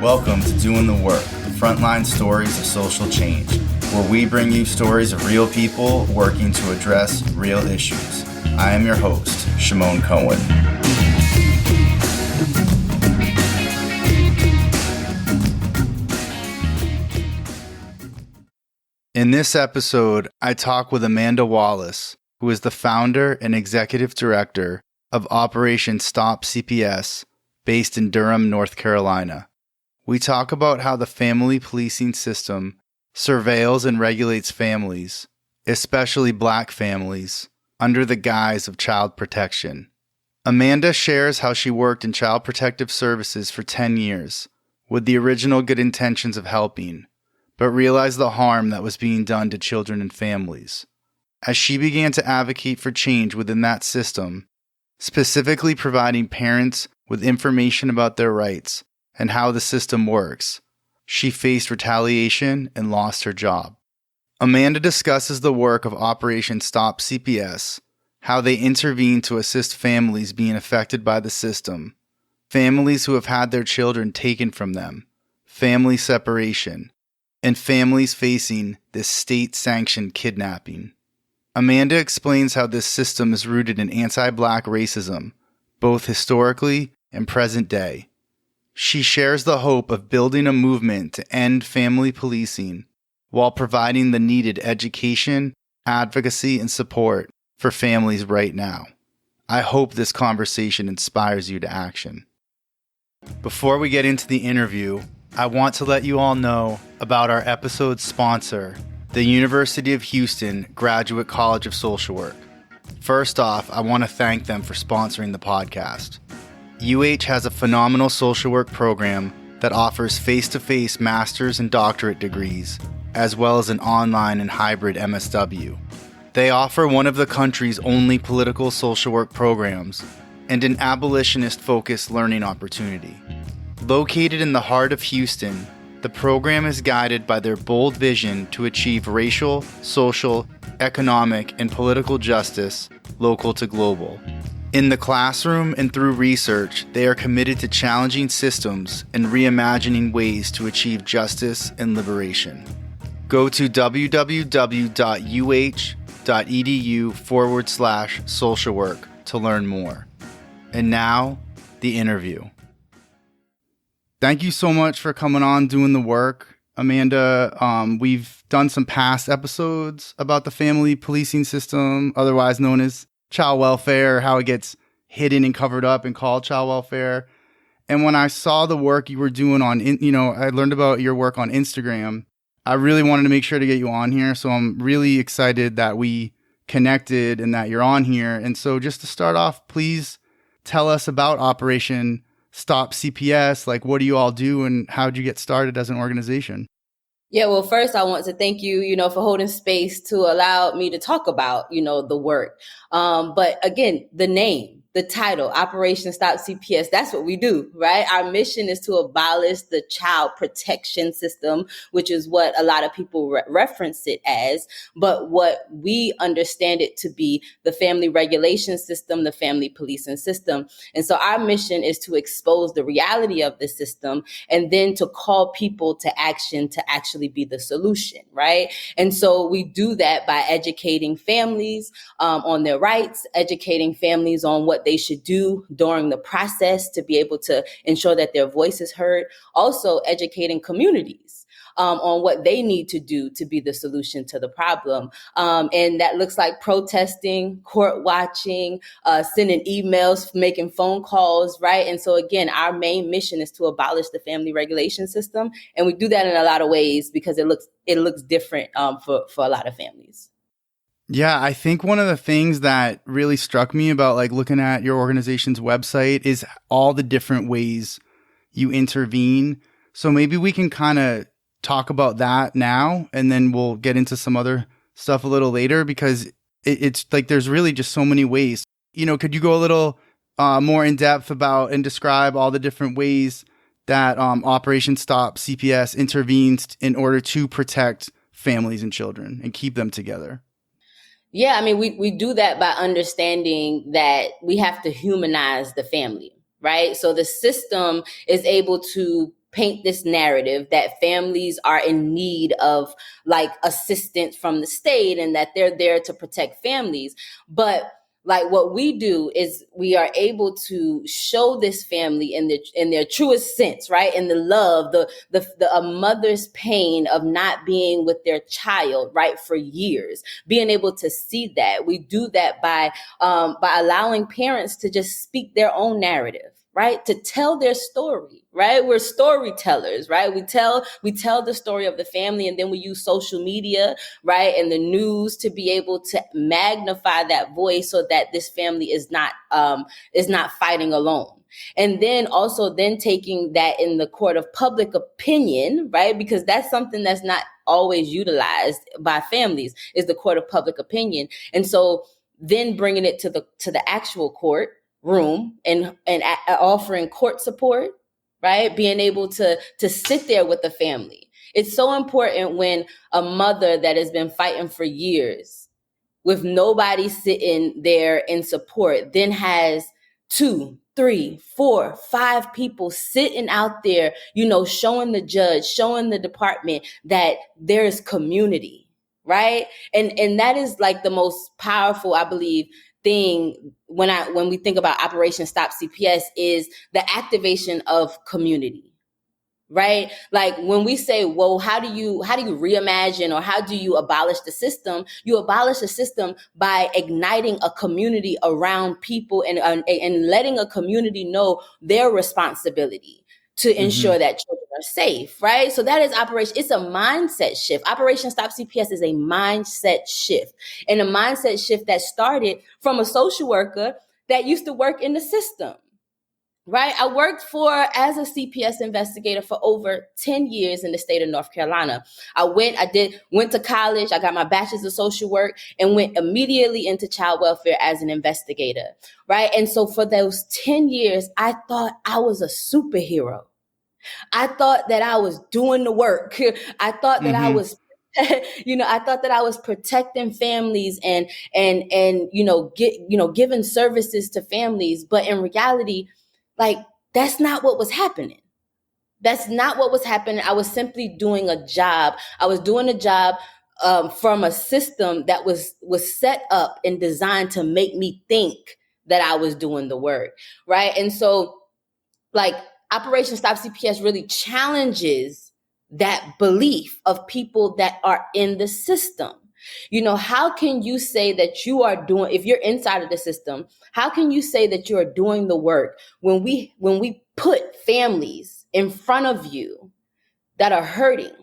Welcome to Doing the Work, the frontline stories of social change, where we bring you stories of real people working to address real issues. I am your host, Shimon Cohen. In this episode, I talk with Amanda Wallace, who is the founder and executive director of Operation Stop CPS, based in Durham, North Carolina. We talk about how the family policing system surveils and regulates families, especially Black families, under the guise of child protection. Amanda shares how she worked in child protective services for 10 years, with the original good intentions of helping, but realized the harm that was being done to children and families. As she began to advocate for change within that system, specifically providing parents with information about their rights and how the system works, she faced retaliation and lost her job. Amanda discusses the work of Operation Stop CPS, how they intervene to assist families being affected by the system, families who have had their children taken from them, family separation, and families facing this state-sanctioned kidnapping. Amanda explains how this system is rooted in anti-Black racism, both historically and present day. She shares the hope of building a movement to end family policing while providing the needed education, advocacy, and support for families right now. I hope this conversation inspires you to action. Before we get into the interview, I want to let you all know about our episode's sponsor, the University of Houston Graduate College of Social Work. First off, I want to thank them for sponsoring the podcast. UH has a phenomenal social work program that offers face-to-face master's and doctorate degrees, as well as an online and hybrid MSW. They offer one of the country's only political social work programs and an abolitionist-focused learning opportunity. Located in the heart of Houston, the program is guided by their bold vision to achieve racial, social, economic, and political justice, local to global. In the classroom and through research, they are committed to challenging systems and reimagining ways to achieve justice and liberation. Go to www.uh.edu/social work to learn more. And now, the interview. Thank you so much for coming on, doing the work, Amanda. We've done some past episodes about the family policing system, otherwise known as child welfare, how it gets hidden and covered up and called child welfare. And when I saw the work you were doing I learned about your work on Instagram. I really wanted to make sure to get you on here. So I'm really excited that we connected and that you're on here. And so just to start off, please tell us about Operation Stop CPS. Like, what do you all do and how did you get started as an organization? Yeah, well, first I want to thank you, for holding space to allow me to talk about, the work. But again, the name, the title, Operation Stop CPS, that's what we do, right? Our mission is to abolish the child protection system, which is what a lot of people reference it as. But what we understand it to be, the family regulation system, the family policing system. And so our mission is to expose the reality of the system and then to call people to action to actually be the solution, right? And so we do that by educating families on their rights, educating families on what they should do during the process to be able to ensure that their voice is heard. Also educating communities on what they need to do to be the solution to the problem. And that looks like protesting, court watching, sending emails, making phone calls, right? And so again, our main mission is to abolish the family regulation system. And we do that in a lot of ways because it looks different for a lot of families. Yeah, I think one of the things that really struck me about looking at your organization's website is all the different ways you intervene. So maybe we can kind of talk about that now, and then we'll get into some other stuff a little later, because it's there's really just so many ways. Could you go a little more in depth about and describe all the different ways that Operation Stop CPS intervenes in order to protect families and children and keep them together? Yeah, I mean, we do that by understanding that we have to humanize the family, right? So the system is able to paint this narrative that families are in need of like assistance from the state and that they're there to protect families. But like what we do is we are able to show this family in their truest sense, right? In the love, a mother's pain of not being with their child, right, for years, being able to see that. We do that by allowing parents to just speak their own narrative, right? To tell their story, right? We're storytellers, right? We tell the story of the family, and then we use social media, right? And the news to be able to magnify that voice so that this family is not fighting alone. And then also then taking that in the court of public opinion, right? Because that's something that's not always utilized by families, is the court of public opinion. And so then bringing it to the actual court room and offering court support, right? Being able to sit there with the family. It's so important when a mother that has been fighting for years with nobody sitting there in support then has 2, 3, 4, 5 people sitting out there, showing the judge, showing the department that there's community, right? And that is like the most powerful, I believe, thing when we think about Operation Stop CPS is the activation of community, right? Like when we say, well, how do you reimagine or how do you abolish the system? You abolish the system by igniting a community around people and letting a community know their responsibility to ensure that children are safe, right? So that is Operation. It's a mindset shift. Operation Stop CPS is a mindset shift, and a mindset shift that started from a social worker that used to work in the system, right? I worked as a CPS investigator for over 10 years in the state of North Carolina. I went to college. I got my bachelor's of social work and went immediately into child welfare as an investigator, right? And so for those 10 years, I thought I was a superhero. I thought that I was doing the work. I thought that I was, I thought that I was protecting families and giving services to families. But in reality, like, that's not what was happening. That's not what was happening. I was simply doing a job. I was doing a job from a system that was set up and designed to make me think that I was doing the work, right? And so, like, Operation Stop CPS really challenges that belief of people that are in the system. How can you say that you are doing, if you're inside of the system, how can you say that you are doing the work when we put families in front of you that are hurting,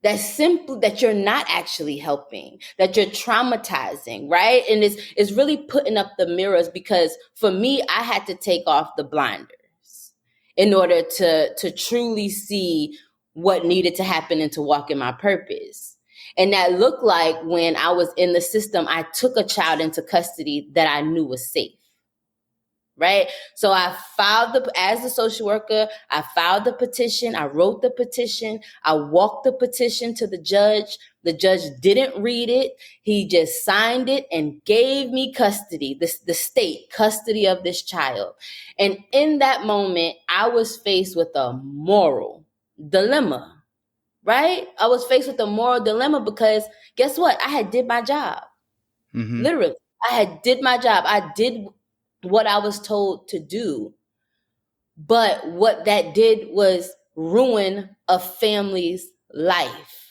that you're not actually helping, that you're traumatizing, right? And it's really putting up the mirrors, because for me, I had to take off the blinders in order to truly see what needed to happen and to walk in my purpose. And that looked like when I was in the system, I took a child into custody that I knew was safe, right? So I as a social worker, I filed the petition. I wrote the petition. I walked the petition to the judge. The judge didn't read it. He just signed it and gave me custody, the state custody of this child. And in that moment, I was faced with a moral dilemma. Right? I was faced with a moral dilemma because guess what? I had did my job. Literally, I had did my job. I did what I was told to do. But what that did was ruin a family's life.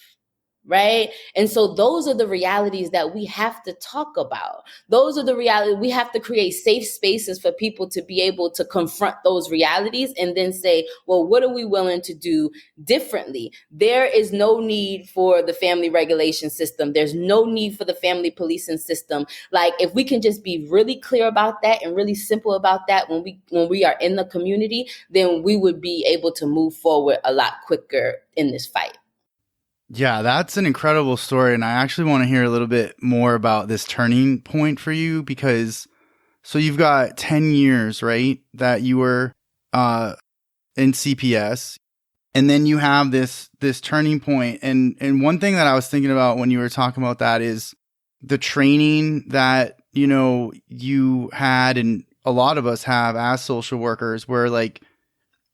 Right? And so those are the realities that we have to talk about. Those are the realities. We have to create safe spaces for people to be able to confront those realities and then say, well, what are we willing to do differently? There is no need for the family regulation system. There's no need for the family policing system. Like, if we can just be really clear about that and really simple about that when we are in the community, then we would be able to move forward a lot quicker in this fight. Yeah, that's an incredible story. And I actually want to hear a little bit more about this turning point for you, because so you've got 10 years, right, that you were in CPS. And then you have this turning point. And one thing that I was thinking about when you were talking about that is the training that, you had, and a lot of us have as social workers, where like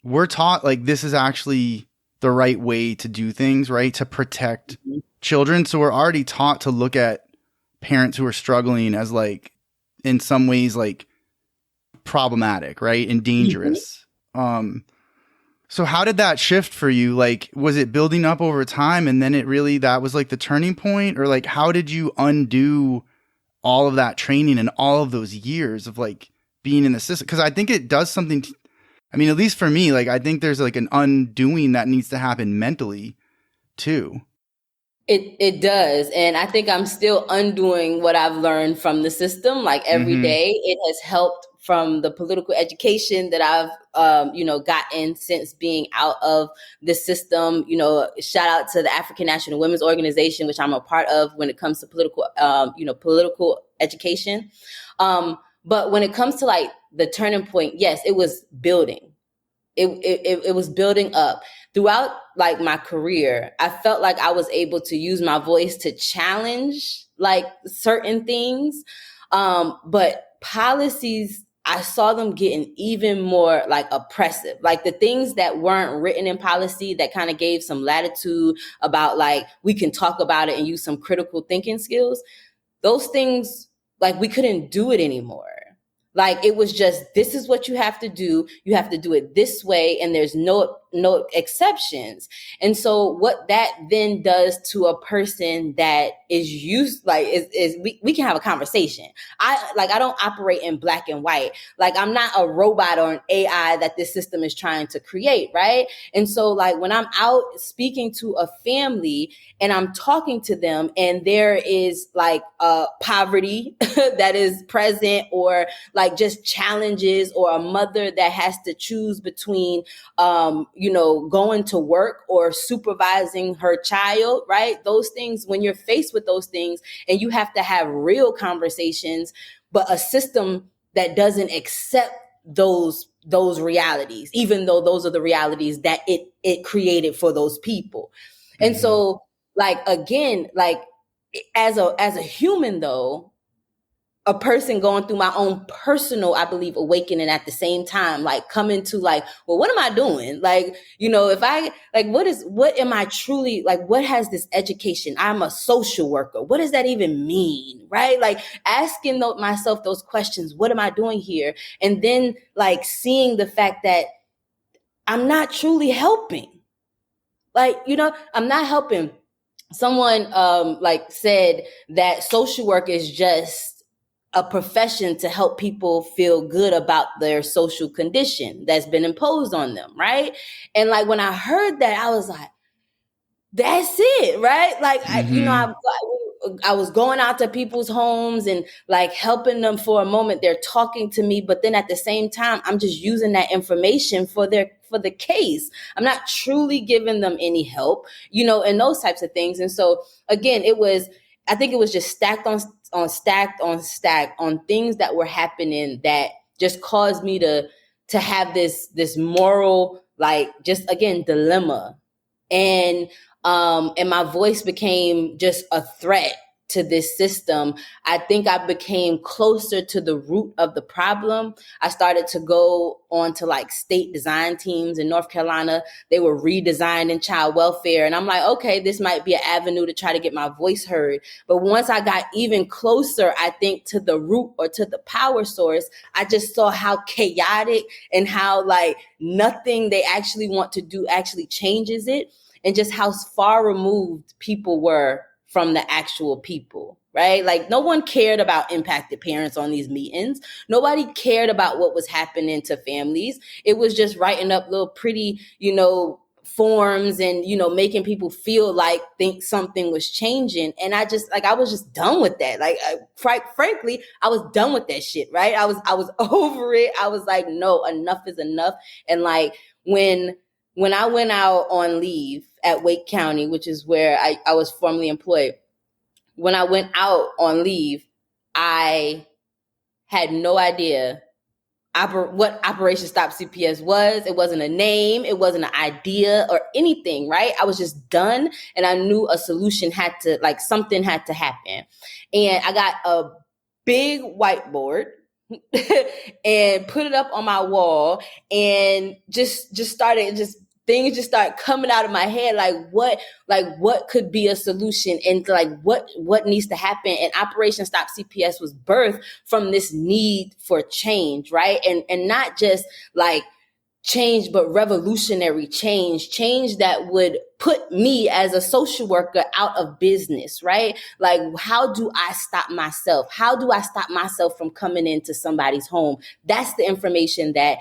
we're taught like this is actually the right way to do things, right? To protect children. So we're already taught to look at parents who are struggling as like, in some ways, like problematic, right? And dangerous. So how did that shift for you? Like, was it building up over time and then it really, that was like the turning point? Or like, how did you undo all of that training and all of those years of like being in the system? Because I think it does something. I mean, at least for me, like I think there's like an undoing that needs to happen mentally too. It does. And I think I'm still undoing what I've learned from the system. Like every day, it has helped from the political education that I've, gotten since being out of the system. Shout out to the African National Women's Organization, which I'm a part of when it comes to political education. But when it comes to like the turning point, yes, it was building. It was building up throughout like my career. I felt like I was able to use my voice to challenge like certain things. But policies, I saw them getting even more like oppressive, like the things that weren't written in policy that kind of gave some latitude about like, we can talk about it and use some critical thinking skills. Those things, like we couldn't do it anymore. Like it was just, this is what you have to do. You have to do it this way. And there's no exceptions. And so what that then does to a person that is used, like is we can have a conversation. I don't operate in black and white. Like I'm not a robot or an AI that this system is trying to create. Right. And so like when I'm out speaking to a family and I'm talking to them and there is like poverty that is present, or like just challenges, or a mother that has to choose between, going to work or supervising her child, right? Those things, when you're faced with those things and you have to have real conversations, but a system that doesn't accept those realities, even though those are the realities that it created for those people. And so like, again, like as a human though, a person going through my own personal, I believe, awakening at the same time, like coming to like, well, what am I doing? Like, if I like, what am I truly like, what has this education? I'm a social worker. What does that even mean? Right? Like asking myself those questions, what am I doing here? And then like seeing the fact that I'm not truly helping. Like, I'm not helping. Someone like said that social work is just a profession to help people feel good about their social condition that's been imposed on them, right? And like when I heard that, I was like, that's it, right? Like, I was going out to people's homes and like helping them for a moment. They're talking to me, but then at the same time, I'm just using that information for the case. I'm not truly giving them any help, and those types of things. And so again, I think it was just stacked on things that were happening that just caused me to have this moral, like, just again, dilemma. And my voice became just a threat to this system. I think I became closer to the root of the problem. I started to go on to like state design teams in North Carolina. They were redesigning child welfare. And I'm like, okay, this might be an avenue to try to get my voice heard. But once I got even closer, I think, to the root or to the power source, I just saw how chaotic and how like nothing they actually want to do actually changes it. And just how far removed people were from the actual people, right? Like no one cared about impacted parents on these meetings. Nobody cared about what was happening to families. It was just writing up little pretty, forms and, making people feel like think something was changing. And I was just done with that. Like, frankly, I was done with that shit, right? I was over it. I was like, no, enough is enough. And like, when I went out on leave at Wake County, which is where I was formerly employed, when I went out on leave, I had no idea what Operation Stop CPS was. It wasn't a name. It wasn't an idea or anything, right? I was just done. And I knew a solution something had to happen. And I got a big whiteboard, and put it up on my wall, and just started just things just start coming out of my head, like what could be a solution, and like what needs to happen. And Operation Stop CPS was birthed from this need for change, right? And not just like change, but revolutionary change that would put me as a social worker out of business, right? Like, how do I stop myself? How do I stop myself from coming into somebody's home? That's the information that,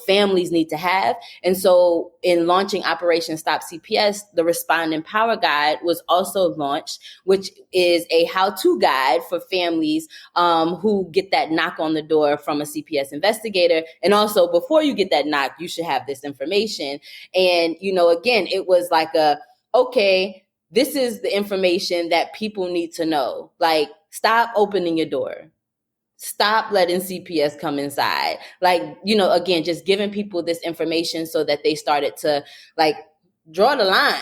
families need to have. And so in launching Operation Stop CPS, the Respond and Empower Guide was also launched, which is a how-to guide for families who get that knock on the door from a CPS investigator. And also, before you get that knock, you should have this information. And, again, it was like okay, this is the information that people need to know. Like, stop opening your door. Stop letting CPS come inside. Like, again, just giving people this information so that they started to like draw the line.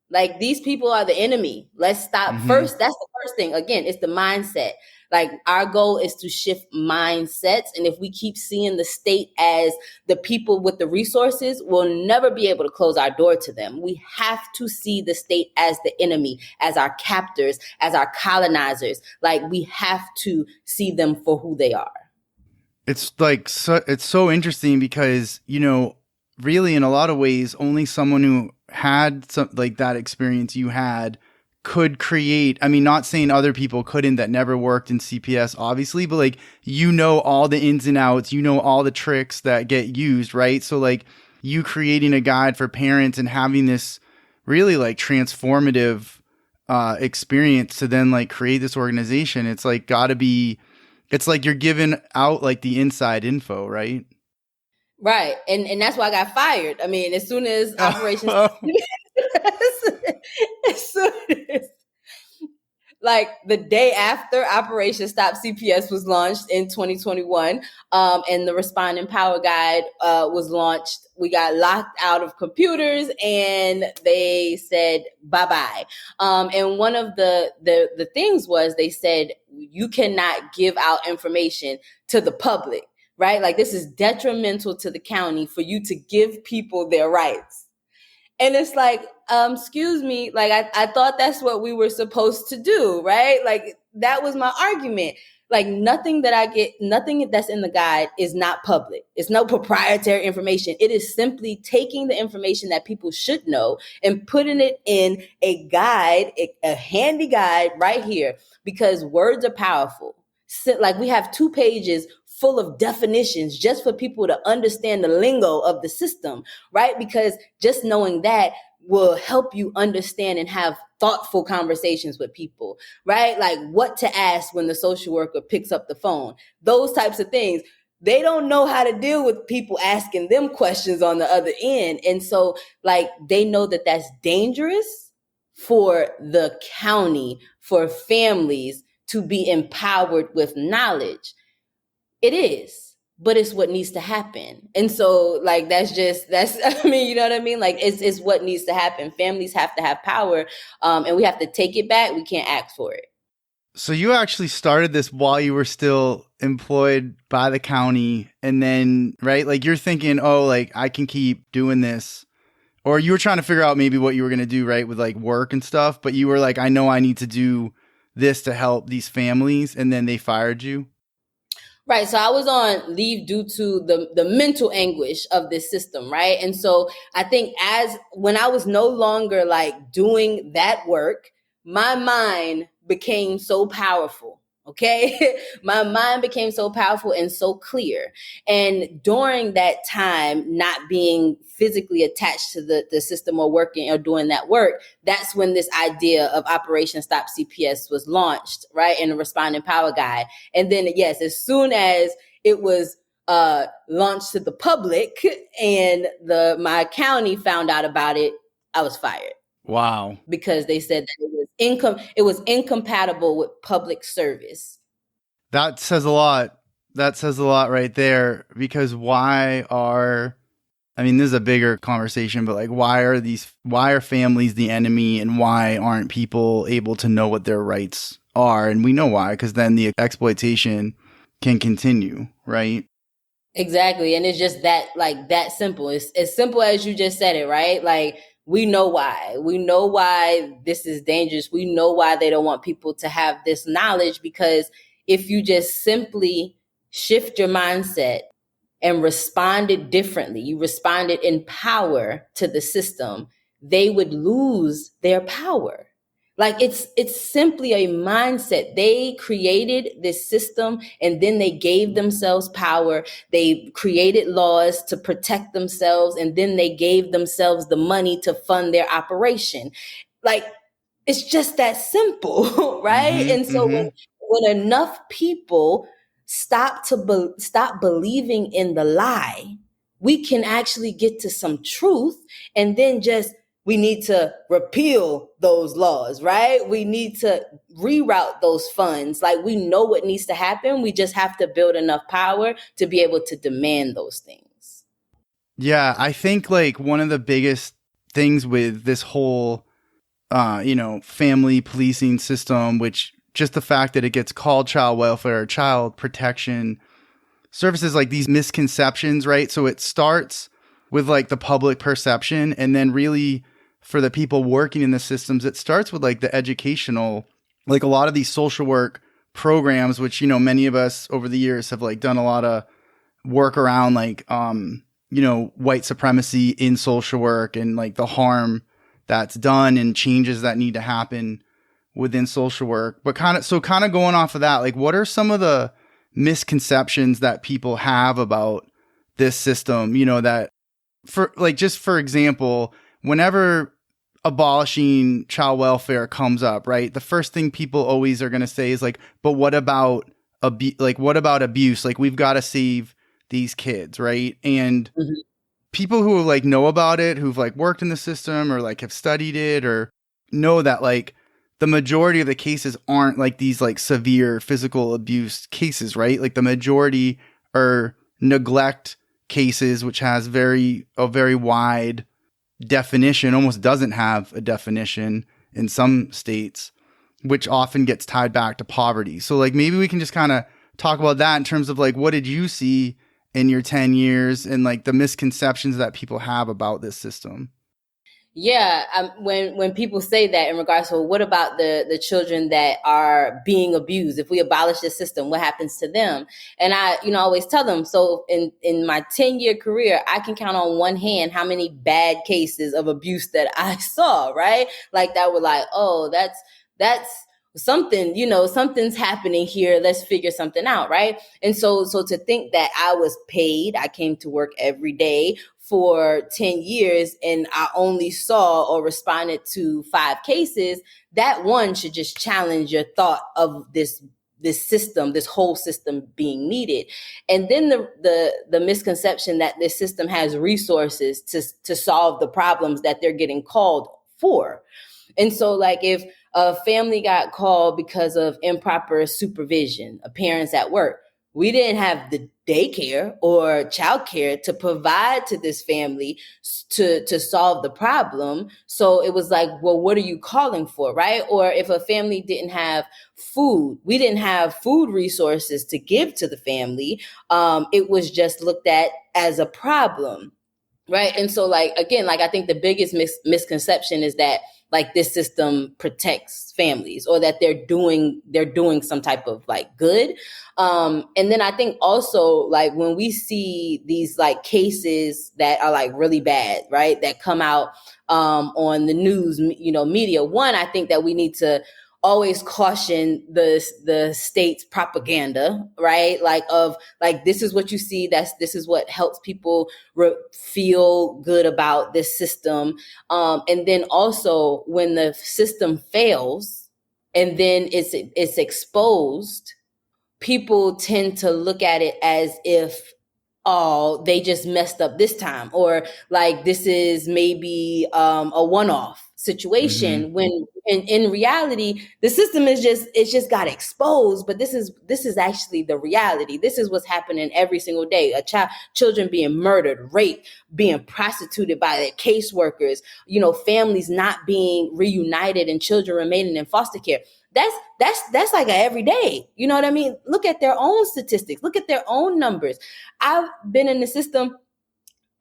Like, these people are the enemy. Let's stop. First, that's the first thing. Again, it's the mindset. Like, our goal is to shift mindsets. And if we keep seeing the state as the people with the resources, we'll never be able to close our door to them. We have to see the state as the enemy, as our captors, as our colonizers. Like, we have to see them for who they are. It's like, it's so interesting because, really in a lot of ways, only someone who had some like that experience you had could create. I mean, not saying other people couldn't that never worked in CPS, obviously, but like, all the ins and outs, all the tricks that get used, right? So like, you creating a guide for parents and having this really like transformative experience to then like create this organization. It's like it's like you're giving out like the inside info, right? Right. And that's why I got fired. I mean, as soon as Operation as soon as, like, the day after Operation Stop CPS was launched in 2021, and the Respond and Empower Guide was launched, we got locked out of computers and they said bye-bye. And one of the things was they said, you cannot give out information to the public, right? Like, this is detrimental to the county for you to give people their rights. And it's like, excuse me, like, I thought that's what we were supposed to do, right? Like, that was my argument. Like, nothing that's in the guide is not public. It's no proprietary information. It is simply taking the information that people should know and putting it in a guide, a handy guide right here, because words are powerful. So, like, we have 2 pages full of definitions just for people to understand the lingo of the system, right? Because just knowing that will help you understand and have thoughtful conversations with people, right? Like, what to ask when the social worker picks up the phone, those types of things. They don't know how to deal with people asking them questions on the other end. And so, like, they know that that's dangerous for the county, for families to be empowered with knowledge. It is, but it's what needs to happen. And so, like, I mean, you know what I mean? Like, it's what needs to happen. Families have to have power, and we have to take it back. We can't ask for it. So you actually started this while you were still employed by the county, and then, right? Like, you're thinking, oh, like, I can keep doing this. Or you were trying to figure out maybe what you were going to do, right? With like work and stuff, but you were like, I know I need to do this to help these families. And then they fired you. Right. So I was on leave due to the mental anguish of this system. Right. And so I think when I was no longer like doing that work, my mind became so powerful. Okay. My mind became so powerful and so clear. And during that time, not being physically attached to the system or working or doing that work, that's when this idea of Operation Stop CPS was launched, right? In the Respond and Empower Guide. And then, yes, as soon as it was launched to the public and my county found out about it, I was fired. Wow. Because they said that it was incompatible with public service. That says a lot. That says a lot right there, because I mean, this is a bigger conversation, but like, why are families the enemy, and why aren't people able to know what their rights are? And we know why, because then the exploitation can continue, right? Exactly. And it's just that, like, that simple. It's as simple as you just said it, right? Like, we know why. We know why this is dangerous. We know why they don't want people to have this knowledge, because if you just simply shift your mindset and responded differently, you responded in power to the system, they would lose their power. Like, it's simply a mindset. They created this system and then they gave themselves power. They created laws to protect themselves and then they gave themselves the money to fund their operation. Like, it's just that simple, right? And so when enough people stop believing in the lie, we can actually get to some truth, and then just we need to repeal those laws, right? We need to reroute those funds. Like, we know what needs to happen. We just have to build enough power to be able to demand those things. Yeah, I think like one of the biggest things with this whole, family policing system, which just the fact that it gets called child welfare, child protection services, like these misconceptions, right? So it starts with like the public perception, and then really for the people working in the systems, it starts with like the educational, like a lot of these social work programs, which, many of us over the years have like done a lot of work around, like, white supremacy in social work and like the harm that's done and changes that need to happen within social work. But kind of going off of that, like, what are some of the misconceptions that people have about this system, that for example, whenever abolishing child welfare comes up, right, the first thing people always are going to say is like, but what about abuse? Like, we've got to save these kids, right? And people who like know about it, who've like worked in the system or like have studied it, or know that like the majority of the cases aren't like these like severe physical abuse cases, right? Like the majority are neglect cases, which has a very wide definition, almost doesn't have a definition in some states, which often gets tied back to poverty. So like maybe we can just kind of talk about that in terms of like, what did you see in your 10 years and like the misconceptions that people have about this system? Yeah, when people say that in regards to, what about the children that are being abused? If we abolish the system, what happens to them? And I, always tell them, so in my 10-year career, I can count on one hand how many bad cases of abuse that I saw, right? Like, that were like, oh, that's something, something's happening here. Let's figure something out, right? And so to think that I was paid, I came to work every day for 10 years and I only saw or responded to 5 cases, that one should just challenge your thought of this system, this whole system being needed. And then the misconception that this system has resources to solve the problems that they're getting called for. And so, like, if a family got called because of improper supervision, a parent's at work, we didn't have the daycare or childcare to provide to this family to solve the problem. So it was like, well, what are you calling for, right? Or if a family didn't have food, we didn't have food resources to give to the family. It was just looked at as a problem. Right. And so, like, again, like, I think the biggest misconception is that, like, this system protects families, or that they're doing some type of like good. And then I think also, like, when we see these like cases that are like really bad, right, that come out on the news, media, one, I think that we need to always caution the state's propaganda, right? Like, of like, this is what you see, this is what helps people feel good about this system. And then also, when the system fails and then it's exposed, people tend to look at it as if, oh, they just messed up this time, or like, this is maybe a one-off situation, when in reality the system is just got exposed. But this is actually the reality. This is what's happening every single day. Children being murdered, raped, being prostituted by their caseworkers, families not being reunited, and children remaining in foster care. That's like a everyday. You know what I mean? Look at their own statistics. Look at their own numbers. I've been in the system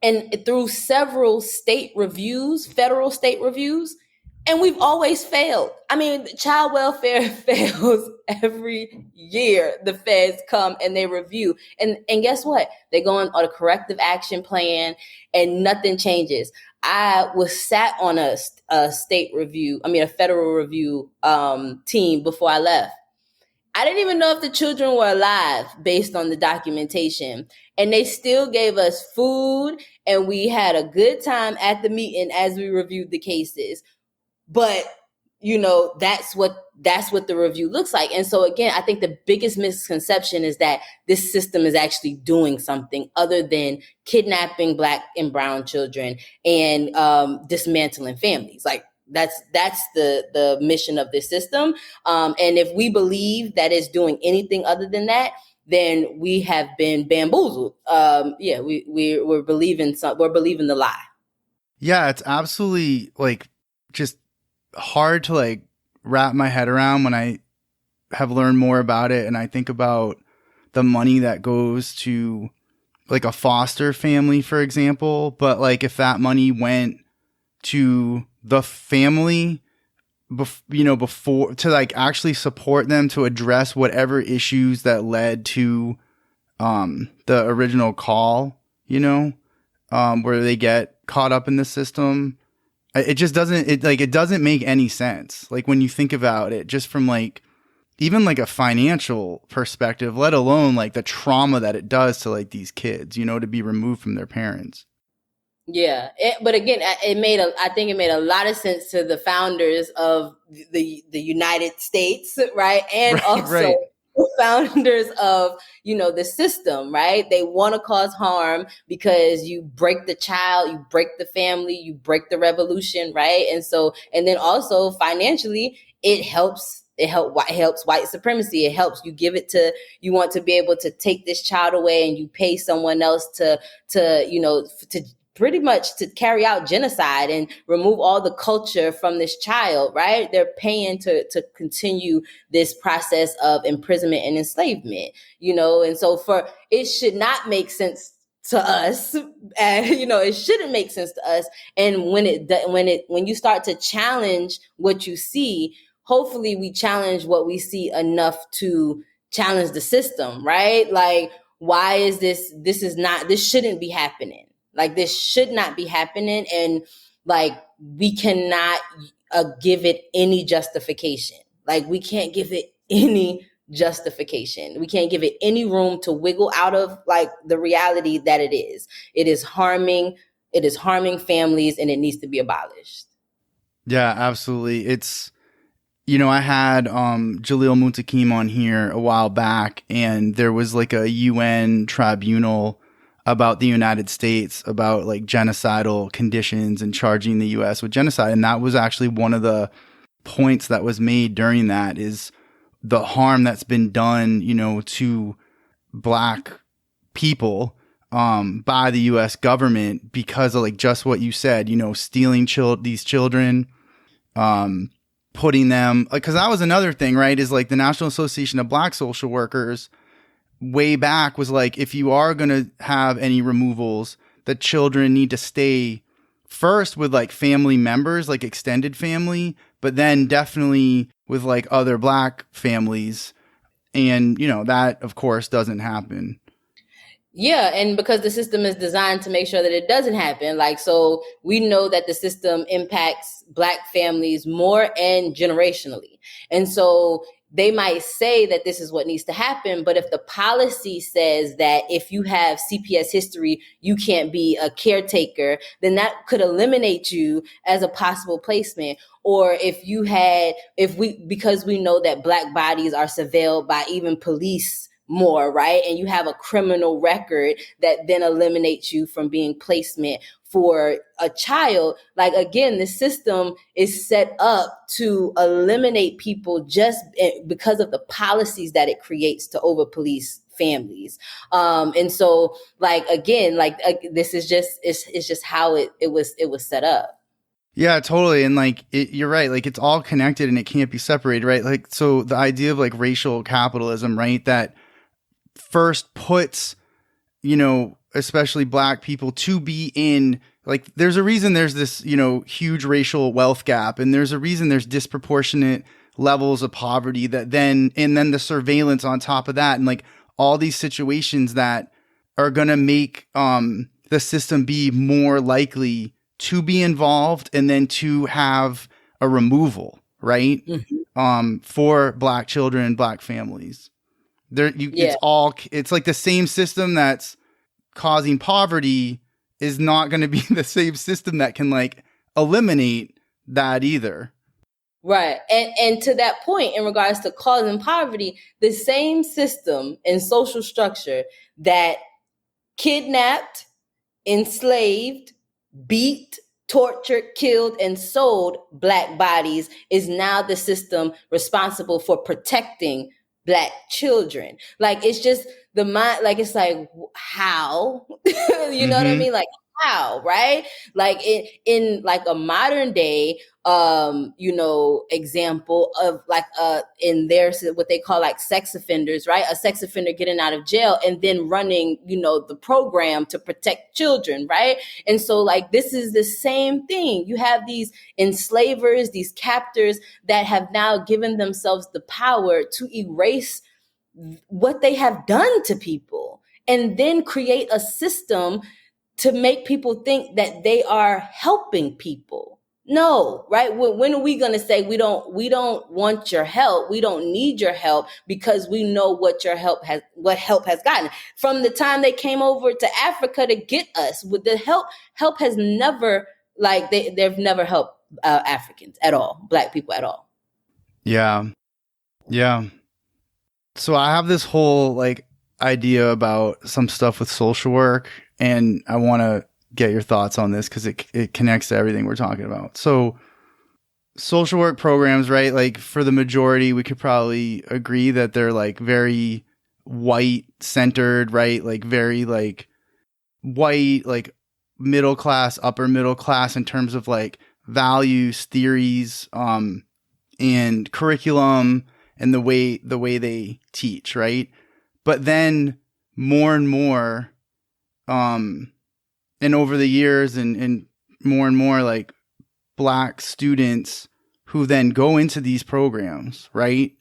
and through several state reviews, federal state reviews, and we've always failed. I mean, child welfare fails every year. The feds come and they review. And guess what? They go on a corrective action plan and nothing changes. I was sat on a federal review team before I left. I didn't even know if the children were alive based on the documentation. And they still gave us food and we had a good time at the meeting as we reviewed the cases. But, that's what the review looks like. And so again, I think the biggest misconception is that this system is actually doing something other than kidnapping Black and brown children and dismantling families. Like, that's the mission of this system. And if we believe that it's doing anything other than that, then we have been bamboozled. We're believing the lie. Yeah, it's absolutely just hard to wrap my head around when I have learned more about it. And I think about the money that goes to a foster family, for example. But if that money went to the family, before to actually support them to address whatever issues that led to the original call, where they get caught up in the system. It just doesn't, it doesn't make any sense. When you think about it, just from even a financial perspective, let alone the trauma that it does to these kids, to be removed from their parents. Yeah. But again, I think it made a lot of sense to the founders of the United States, right? And also the founders of, the system, right? They want to cause harm because you break the child, you break the family, you break the revolution, right? And then also financially, it helps white supremacy. It helps you want to be able to take this child away and you pay someone else to pretty much to carry out genocide and remove all the culture from this child, right? They're paying to continue this process of imprisonment and enslavement, and so it should not make sense to us, and it shouldn't make sense to us. And when you start to challenge what you see, hopefully we challenge what we see enough to challenge the system, right? Why is this shouldn't be happening. This should not be happening. And we cannot give it any justification. We can't give it any justification. We can't give it any room to wiggle out of the reality that it is. It is harming families and it needs to be abolished. Yeah, absolutely. It's, I had Jalil Muntaqim on here a while back, and there was a UN tribunal about the United States, about genocidal conditions and charging the US with genocide. And that was actually one of the points that was made during that, is the harm that's been done, to Black people by the US government because of just what you said, stealing these children, putting them, because that was another thing, right? Is the National Association of Black Social Workers way back was if you are going to have any removals, the children need to stay first with family members, extended family, but then definitely with other Black families. And, that of course doesn't happen. Yeah, and because the system is designed to make sure that it doesn't happen. So we know that the system impacts Black families more and generationally. And so they might say that this is what needs to happen, but if the policy says that if you have CPS history, you can't be a caretaker, then that could eliminate you as a possible placement. Or because we know that Black bodies are surveilled by even police more, right? And you have a criminal record that then eliminates you from being placement for a child. Again, the system is set up to eliminate people just because of the policies that it creates to over police families. And so again, this is just, it's just how it was set up. Yeah, totally. And like, you're right. Like, it's all connected and it can't be separated, right? Like, so the idea of like racial capitalism, right? That first puts, especially black people to be in, like, there's a reason there's this, huge racial wealth gap. And there's a reason there's disproportionate levels of poverty and then the surveillance on top of that. And like all these situations that are going to make the system be more likely to be involved and then to have a removal, right? For black children and black families. It's like the same system that's causing poverty is not going to be the same system that can like eliminate that either. Right. And to that point, in regards to causing poverty, the same system and social structure that kidnapped, enslaved, beat, tortured, killed, and sold black bodies is now the system responsible for protecting black children. Like, it's just the mind, like, it's like, how? You know what I mean? Like, how, right? Like in like a modern day example of like in their what they call like sex offenders, right? A sex offender getting out of jail and then running, the program to protect children, right? And so like this is the same thing. You have these enslavers, these captors that have now given themselves the power to erase what they have done to people and then create a system to make people think that they are helping people. No, right? When are we going to say we don't want your help? We don't need your help because we know what help has gotten from the time they came over to Africa to get us. With the help has never, like, they've never helped Africans at all, black people at all. Yeah. So I have this whole like idea about some stuff with social work, and I want to get your thoughts on this because it connects to everything we're talking about. So social work programs, right? Like for the majority, we could probably agree that they're like very white centered, right? Like very like white, like middle class, upper middle class in terms of like values, theories, and curriculum and the way they teach, right? But then more and more, and over the years and more like black students who then go into these programs, right?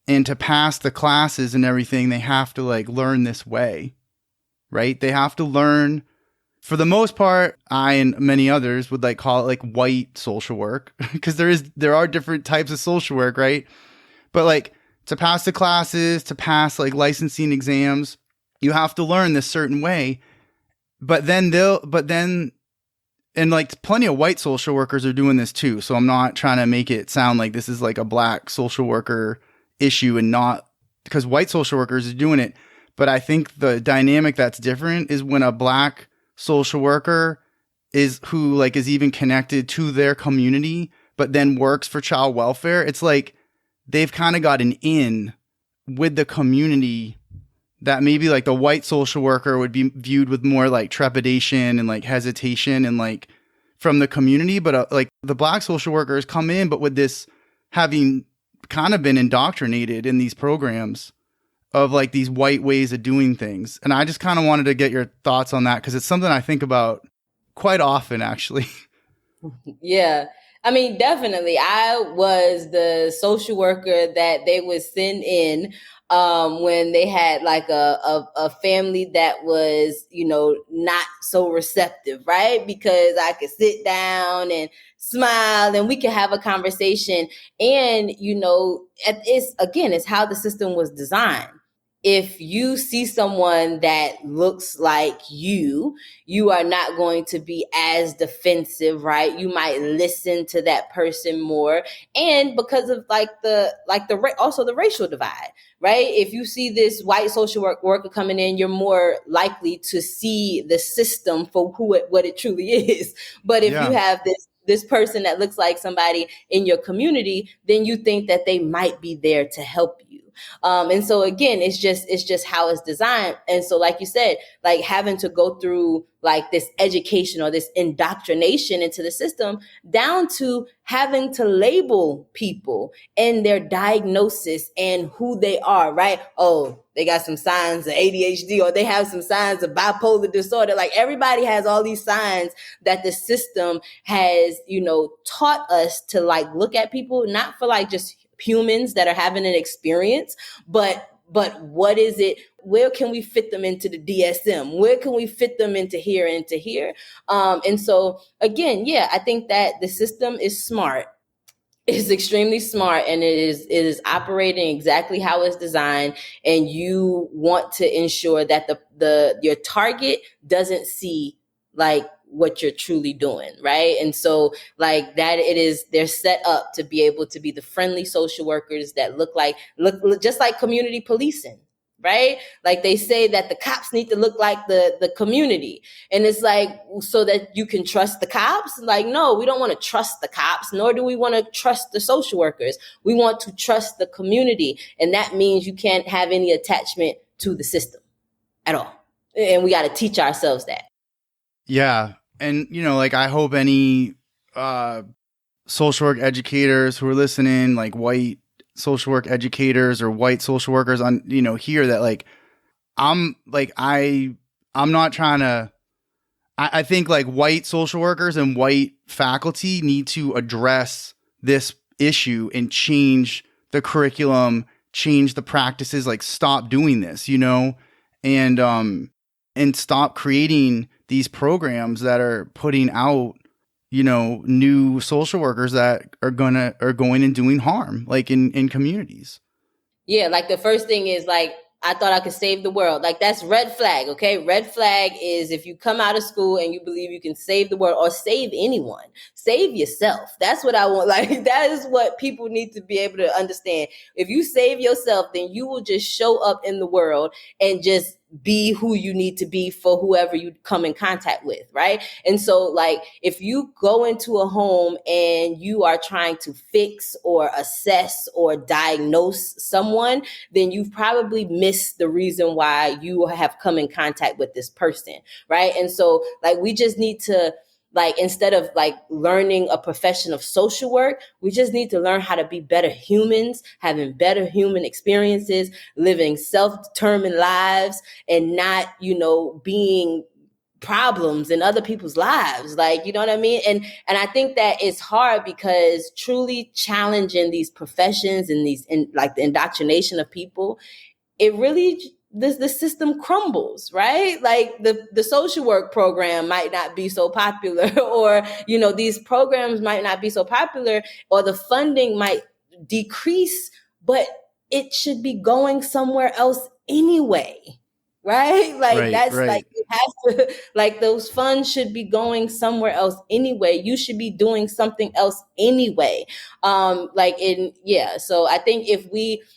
And to pass the classes and everything, they have to like learn this way, right? They have to learn, for the most part, I and many others would like call it like white social work because there are different types of social work, right? But like to pass the classes, to pass like licensing exams, you have to learn this certain way. But then and like plenty of white social workers are doing this too. So I'm not trying to make it sound like this is like a black social worker issue, and not because white social workers are doing it. But I think the dynamic that's different is when a black social worker is even connected to their community, but then works for child welfare. It's like they've kind of got an in with the community that maybe like the white social worker would be viewed with more like trepidation and like hesitation and like from the community. But like the black social workers come in, but with this having kind of been indoctrinated in these programs of like these white ways of doing things. And I just kind of wanted to get your thoughts on that because it's something I think about quite often, actually. Yeah. I mean, definitely. I was the social worker that they would send in when they had like a family that was, not so receptive, right? Because I could sit down and smile and we could have a conversation. And, it's how the system was designed. If you see someone that looks like you are not going to be as defensive, right? You might listen to that person more. And because of also the racial divide, right? If you see this white social worker coming in, you're more likely to see the system for what it truly is. But if you have this person that looks like somebody in your community, then you think that they might be there to help you. And so again, it's just how it's designed. And so, like you said, like having to go through like this education or this indoctrination into the system, down to having to label people and their diagnosis and who they are, right? Oh, they got some signs of ADHD, or they have some signs of bipolar disorder. Like everybody has all these signs that the system has, taught us to like look at people, not for like just humans that are having an experience, but what is it? Where can we fit them into the DSM? Where can we fit them into here and to here? And so again, yeah, I think that the system is smart. It's extremely smart, and it is operating exactly how it's designed. And you want to ensure that your target doesn't see like what you're truly doing, right? And so like that, they're set up to be able to be the friendly social workers that look just like community policing, right? Like they say that the cops need to look like the community. And it's like, so that you can trust the cops? Like, no, we don't want to trust the cops, nor do we want to trust the social workers. We want to trust the community. And that means you can't have any attachment to the system at all. And we got to teach ourselves that. Yeah. And, like I hope any social work educators who are listening, like white social work educators or white social workers on, hear that like, I'm not trying to, I think like white social workers and white faculty need to address this issue and change the curriculum, change the practices, like stop doing this, and stop creating these programs that are putting out, new social workers that are going and doing harm, like in communities. Yeah. Like the first thing is like, I thought I could save the world. Like that's red flag. Okay. Red flag is if you come out of school and you believe you can save the world or save anyone, save yourself. That's what I want. Like that is what people need to be able to understand. If you save yourself, then you will just show up in the world and just be who you need to be for whoever you come in contact with, right? And so like if you go into a home and you are trying to fix or assess or diagnose someone, then you've probably missed the reason why you have come in contact with this person, right? And so like we just need to, like, instead of like learning a profession of social work, we just need to learn how to be better humans, having better human experiences, living self-determined lives, and not, being problems in other people's lives. Like, you know what I mean? And I think that it's hard because truly challenging these professions and like the indoctrination of people, it really, the system crumbles, right? Like the social work program might not be so popular, or, these programs might not be so popular, or the funding might decrease, but it should be going somewhere else anyway. Right? Like that's right. like, it has to, like those funds should be going somewhere else anyway. You should be doing something else anyway. So I think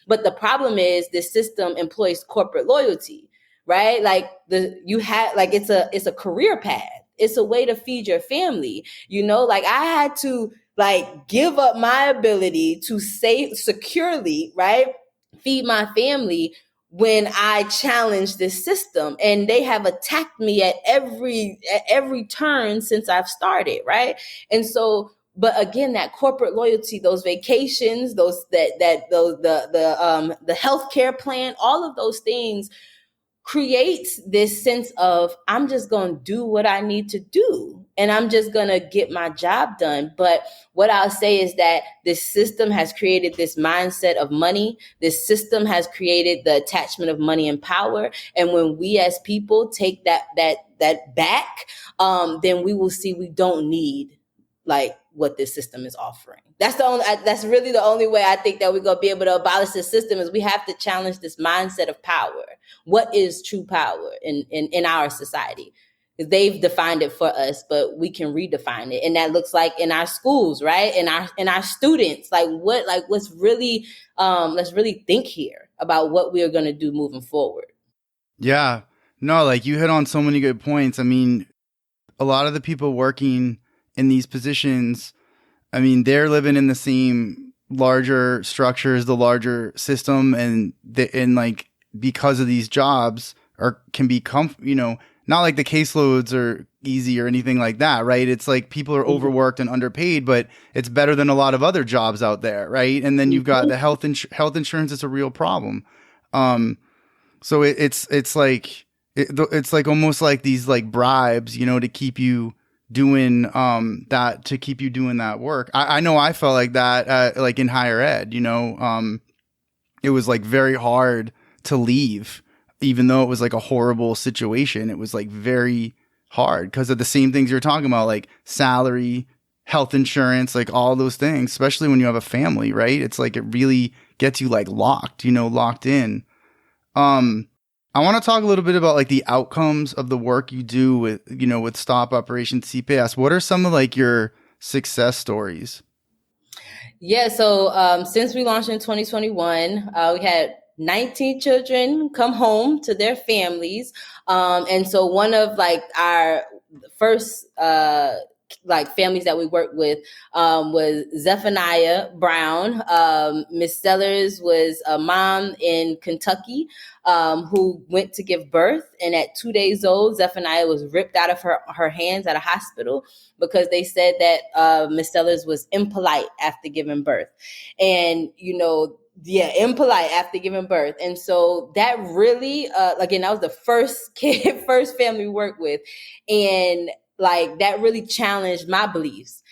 but the problem is the system employs corporate loyalty, right? Like it's a career path. It's a way to feed your family. Like I had to like give up my ability to save securely, right? Feed my family when I challenge this system, and they have attacked me at every turn since I've started, right? And so, but again, that corporate loyalty, those vacations, the healthcare plan, all of those things creates this sense of, I'm just going to do what I need to do, and I'm just going to get my job done. But what I'll say is that this system has created this mindset of money. This system has created the attachment of money and power. And when we as people take that back, then we will see we don't need like what this system is offering. That's really the only way I think that we're going to be able to abolish the system, is we have to challenge this mindset of power. What is true power in our society? Because they've defined it for us, but we can redefine it. And that looks like in our schools, right? In our students, let's really think here about what we are going to do moving forward. Yeah, no, like you hit on so many good points. I mean, a lot of the people working in these positions, I mean, they're living in the same larger structures, the larger system, and like because of these jobs can be not like the caseloads are easy or anything like that, right? It's like people are overworked and underpaid, but it's better than a lot of other jobs out there, right? And then you've got the health insurance is a real problem. So it's like almost like these like bribes, to keep you doing that work. I know I felt like that like in higher ed. It was like very hard to leave, even though it was like a horrible situation. It was like very hard because of the same things you're talking about, like salary, health insurance, like all those things, especially when you have a family, right? It's like it really gets you like locked in. I want to talk a little bit about like the outcomes of the work you do with Stop Operation CPS. What are some of like your success stories? Yeah, so since we launched in 2021, we had 19 children come home to their families. And so one of like our first like families that we worked with was Zephaniah Brown. Miss Sellers was a mom in Kentucky who went to give birth. And at 2 days old, Zephaniah was ripped out of her hands at a hospital because they said that Miss Sellers was impolite after giving birth. And, impolite after giving birth. And so that really, again, that was the first family we worked with. And like that really challenged my beliefs.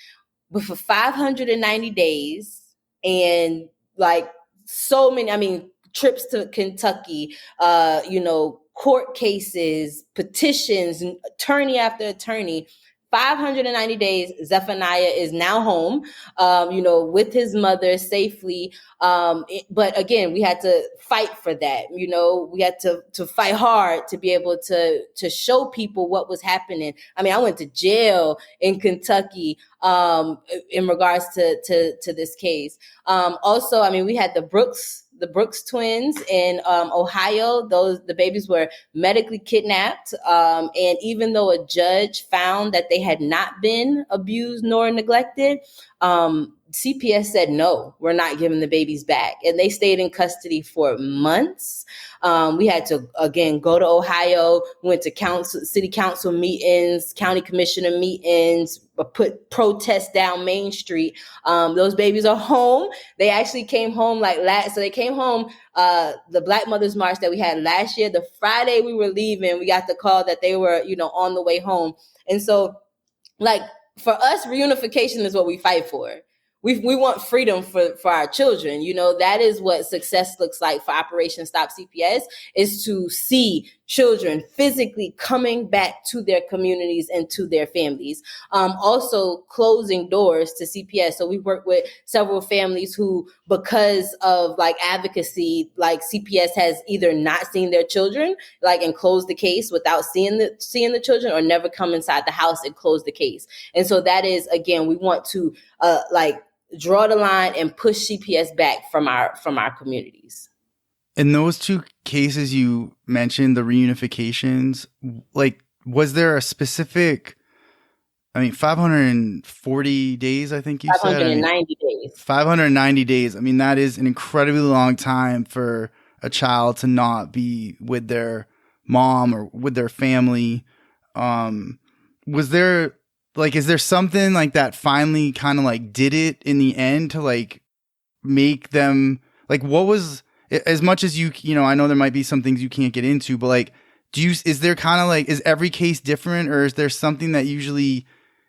But for 590 days and like so many, trips to Kentucky, court cases, petitions, attorney after attorney, 590 days, Zephaniah is now home, with his mother safely. But again, we had to fight for that. We had to fight hard to be able to show people what was happening. I went to jail in Kentucky in regards to this case. Also, we had the Brooks twins in Ohio. The babies were medically kidnapped. And even though a judge found that they had not been abused nor neglected, CPS said, no, we're not giving the babies back. And they stayed in custody for months. We had to, again, go to Ohio, went to city council meetings, county commissioner meetings, put protests down Main Street. Those babies are home. They actually came home so they came home, the Black Mothers March that we had last year. The Friday we were leaving, we got the call that they were, on the way home. And so like for us, reunification is what we fight for. We want freedom for our children. That is what success looks like for Operation Stop CPS, is to see children physically coming back to their communities and to their families. Also closing doors to CPS. So we work with several families who, because of like advocacy, like CPS has either not seen their children, like, and closed the case without seeing the children, or never come inside the house and close the case. And so that is, again, we want to draw the line and push CPS back from our communities. In those two cases you mentioned, the reunifications, like, was there a specific, 540 days, I think you said? 590 days. 590 days. That is an incredibly long time for a child to not be with their mom or with their family. Was there, like, is there something like that finally kind of like did it in the end to like make them, like, what was, as much as I know there might be some things you can't get into, but like, is there kind of like, is every case different, or is there something that usually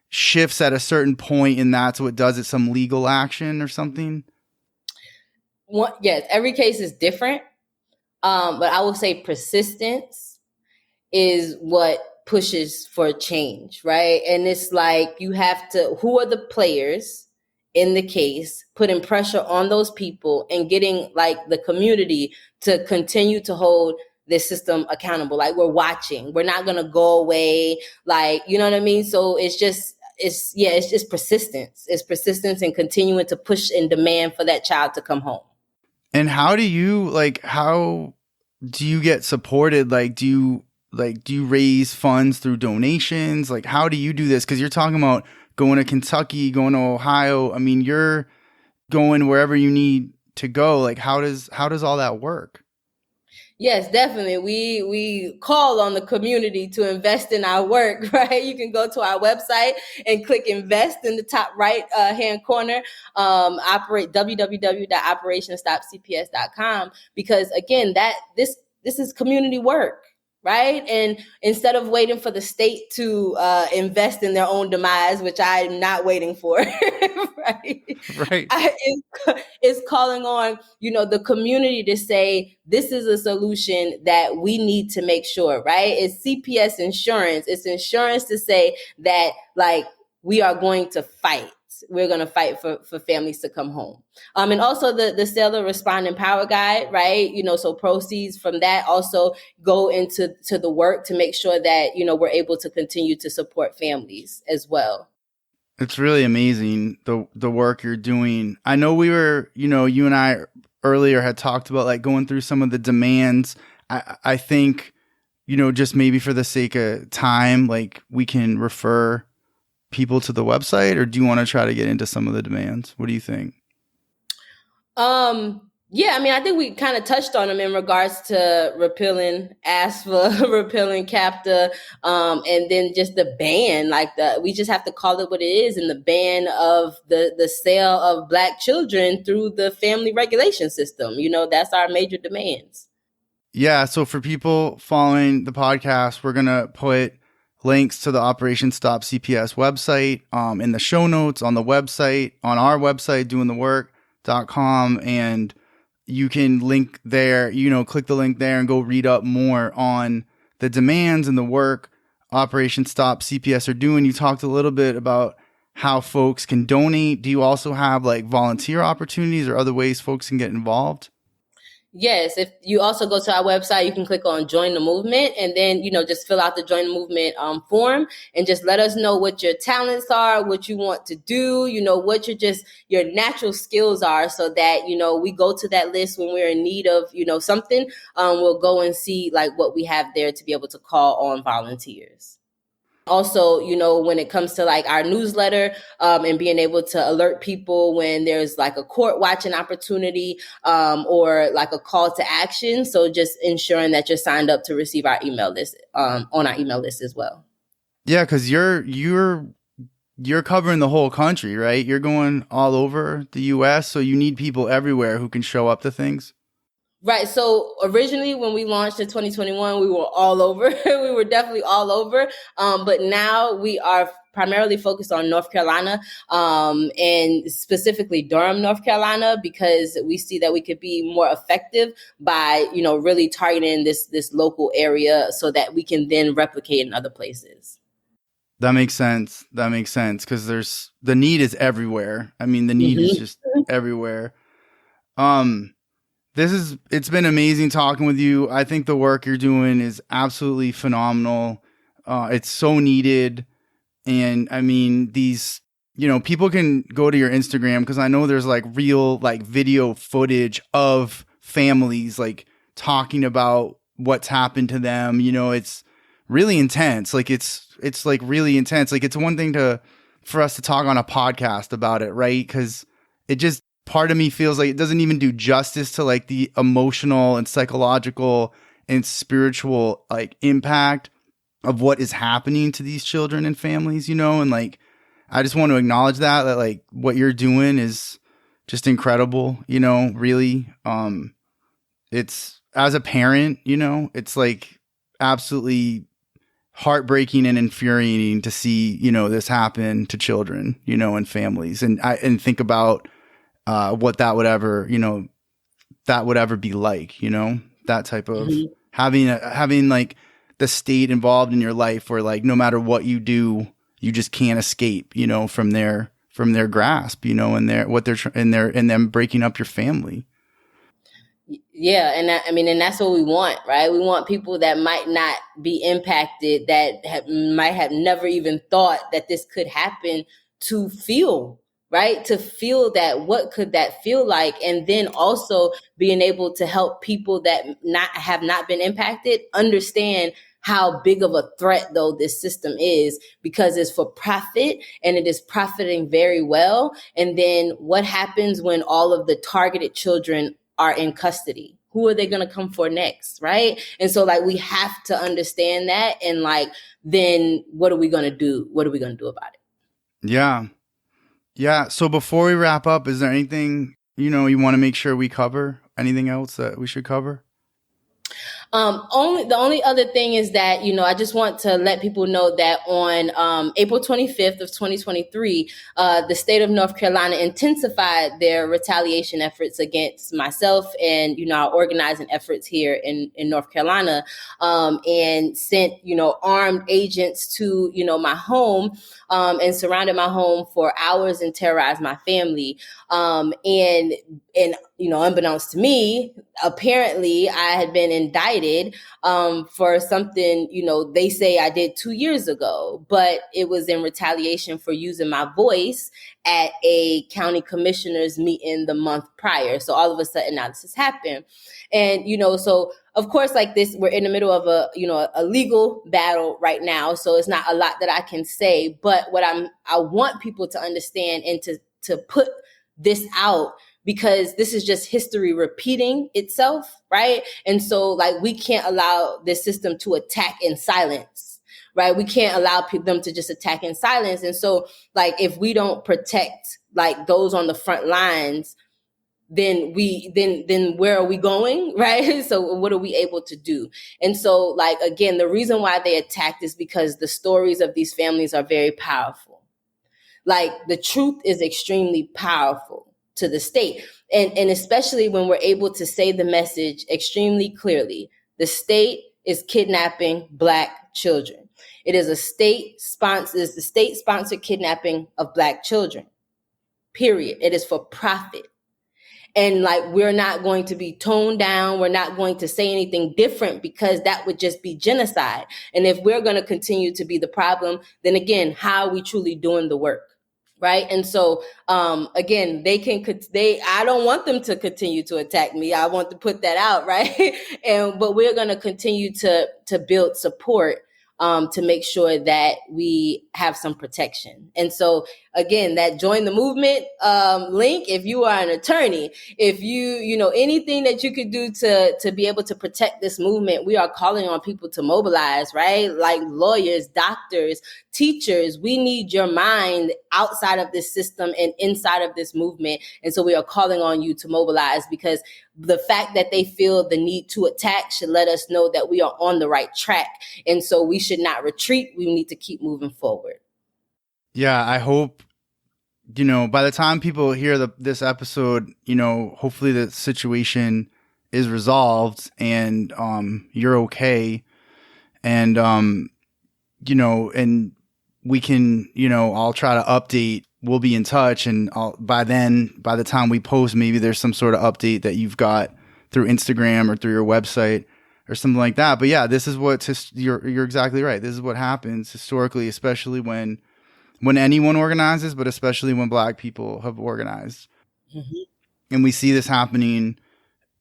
shifts at a certain point and that's what does it, some legal action or something? Yes, every case is different. But I will say persistence is what pushes for change, right? And it's like, you have to, who are the players in the case, putting pressure on those people and getting like the community to continue to hold this system accountable. Like, we're watching, we're not going to go away. Like, you know what I mean? So it's just persistence. It's persistence and continuing to push and demand for that child to come home. And how do you get supported? Do you raise funds through donations? Like, how do you do this? Because you're talking about going to Kentucky, going to Ohio. going wherever you need to go. Like, how does all that work? Yes, definitely. We call on the community to invest in our work, right? You can go to our website and click invest in the top right hand corner. Operate www.operationstopcps.com, because again, this is community work. Right. And instead of waiting for the state to invest in their own demise, which I'm not waiting for, right? Right. It's calling on, the community to say, this is a solution that we need to make sure, right? It's CPS insurance. It's insurance to say that, like, we are going to fight. We're going to fight for families to come home. And also the Sailor Respond Empower Guide, right? So proceeds from that also go into the work to make sure that, we're able to continue to support families as well. It's really amazing, the work you're doing. I know we were, you and I earlier had talked about like going through some of the demands. I think, just maybe for the sake of time, like we can refer people to the website, or do you want to try to get into some of the demands? What do you think? Yeah, I mean, I think we kind of touched on them in regards to repealing ASFA, repealing CAPTA, and then just the ban, we just have to call it what it is, and the ban of the sale of Black children through the family regulation system. That's our major demands. Yeah, so for people following the podcast, we're going to put links to the Operation Stop CPS website in the show notes, on the website, on our website, doingthework.com, and you can link there, click the link there and go read up more on the demands and the work Operation Stop CPS are doing. You talked a little bit about how folks can donate. Do you also have like volunteer opportunities or other ways folks can get involved? Yes, if you also go to our website, you can click on Join the Movement, and then, just fill out the Join the Movement form, and just let us know what your talents are, what you want to do, what your natural skills are, so that, we go to that list when we're in need of, something. We'll go and see like what we have there to be able to call on volunteers. Also, when it comes to like our newsletter, and being able to alert people when there's like a court watching opportunity, or like a call to action. So just ensuring that you're signed up to receive our email list, on our email list as well. Yeah, because you're covering the whole country, right? You're going all over the US, so you need people everywhere who can show up to things. Right. So originally when we launched in 2021, we were all over. We were definitely all over. But now we are primarily focused on North Carolina, and specifically Durham, North Carolina, because we see that we could be more effective by, really targeting this local area so that we can then replicate in other places. That makes sense. Because the need is everywhere. I mean, the need is just everywhere. It's been amazing talking with you. I think the work you're doing is absolutely phenomenal. It's so needed. And I mean, these, people can go to your Instagram, because I know there's like real like video footage of families like talking about what's happened to them. It's really intense. Like it's like really intense. Like it's one thing for us to talk on a podcast about it, right? Because it just, part of me feels like it doesn't even do justice to like the emotional and psychological and spiritual like impact of what is happening to these children and families, and like, I just want to acknowledge that like what you're doing is just incredible, really. It's, as a parent, it's like absolutely heartbreaking and infuriating to see, this happen to children, and families, and think about what that would ever be like, that type of having like the state involved in your life, where like no matter what you do, you just can't escape, from their grasp, and and them breaking up your family. Yeah, and that's what we want, right? We want people that might not be impacted, that might have never even thought that this could happen, to feel. Right? To feel that, what could that feel like? And then also being able to help people that have not been impacted understand how big of a threat, though, this system is, because it's for profit and it is profiting very well. And then what happens when all of the targeted children are in custody? Who are they going to come for next? Right. And so like we have to understand that. And like, then what are we going to do? What are we going to do about it? Yeah. Yeah. So before we wrap up, is there anything, you want to make sure we cover? Anything else that we should cover? The only other thing is that, I just want to let people know that on April 25th of 2023, the state of North Carolina intensified their retaliation efforts against myself and, our organizing efforts here in North Carolina, and sent, armed agents to, my home, and surrounded my home for hours and terrorized my family. And unbeknownst to me, apparently I had been indicted for something, they say I did 2 years ago, but it was in retaliation for using my voice at a county commissioner's meeting the month prior. So all of a sudden now this has happened. And, so of course, like this, we're in the middle of a legal battle right now. So it's not a lot that I can say, but what I want people to understand and to put this out, because this is just history repeating itself, right? And so like we can't allow this system to attack in silence, right? We can't allow them to just attack in silence. And so like if we don't protect like those on the front lines, then where are we going, right? So what are we able to do? And so like, again, the reason why they attacked is because the stories of these families are very powerful. Like the truth is extremely powerful to the state. And especially when we're able to say the message extremely clearly, the state is kidnapping Black children. It is the state-sponsored kidnapping of Black children, period. It is for profit. And like, we're not going to be toned down. We're not going to say anything different, because that would just be genocide. And if we're going to continue to be the problem, then again, how are we truly doing the work? Right. And so, again, I don't want them to continue to attack me. I want to put that out. Right. But we're going to continue to build support, to make sure that we have some protection. And so, again, that join the movement link, if you are an attorney, if anything that you could do to be able to protect this movement, we are calling on people to mobilize, right? Like lawyers, doctors, teachers, we need your mind outside of this system and inside of this movement. And so we are calling on you to mobilize, because the fact that they feel the need to attack should let us know that we are on the right track. And so we should not retreat. We need to keep moving forward. Yeah, I hope, by the time people hear this episode, hopefully the situation is resolved and you're okay. And, and we can, I'll try to update. We'll be in touch. And by the time we post, maybe there's some sort of update that you've got through Instagram or through your website or something like that. But yeah, this is you're exactly right. This is what happens historically, especially when anyone organizes, but especially when Black people have organized. Mm-hmm. And we see this happening,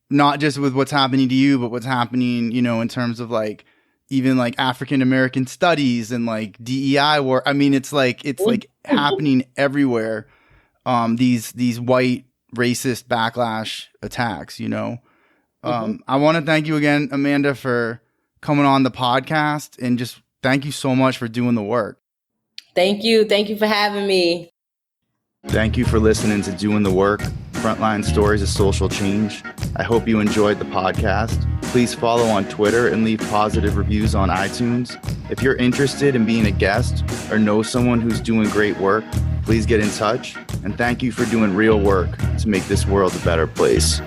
not just with what's happening to you, but what's happening, in terms of like, even like African American studies and like DEI work. I mean, it's like happening everywhere. These white racist backlash attacks, Mm-hmm. I want to thank you again, Amanda, for coming on the podcast, and just thank you so much for doing the work. Thank you. Thank you for having me. Thank you for listening to Doing the Work, Frontline Stories of Social Change. I hope you enjoyed the podcast. Please follow on Twitter and leave positive reviews on iTunes. If you're interested in being a guest or know someone who's doing great work, please get in touch. And thank you for doing real work to make this world a better place.